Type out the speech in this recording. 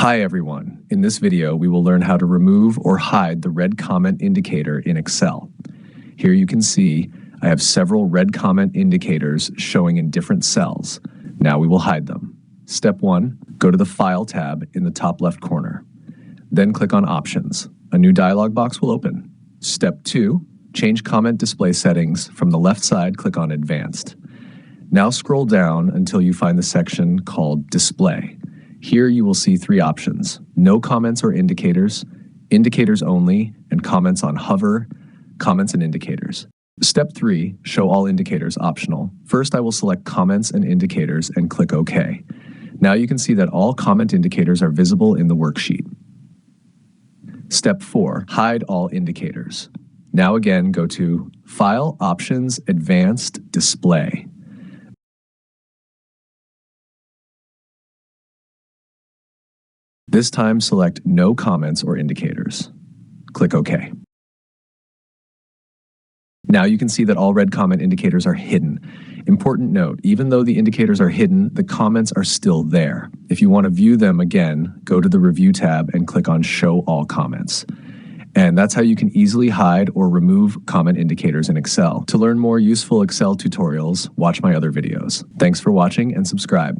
Hi everyone. In this video, we will learn how to remove or hide the red comment indicator in Excel. Here you can see I have several red comment indicators showing in different cells. Now we will hide them. Step 1, go to the File tab in the top left corner. Then click on Options. A new dialog box will open. Step 2, change comment display settings. From the left side, click on Advanced. Now scroll down until you find the section called Display. Here you will see 3 options: no comments or indicators, indicators only, and comments on hover, comments and indicators. Step 3, show all indicators optional. First, I will select comments and indicators and click OK. Now you can see that all comment indicators are visible in the worksheet. Step 4, hide all indicators. Now again, go to File, Options, Advanced, Display. This time, select No Comments or Indicators. Click OK. Now you can see that all red comment indicators are hidden. Important note, even though the indicators are hidden, the comments are still there. If you want to view them again, go to the Review tab and click on Show All Comments. And that's how you can easily hide or remove comment indicators in Excel. To learn more useful Excel tutorials, watch my other videos. Thanks for watching and subscribe.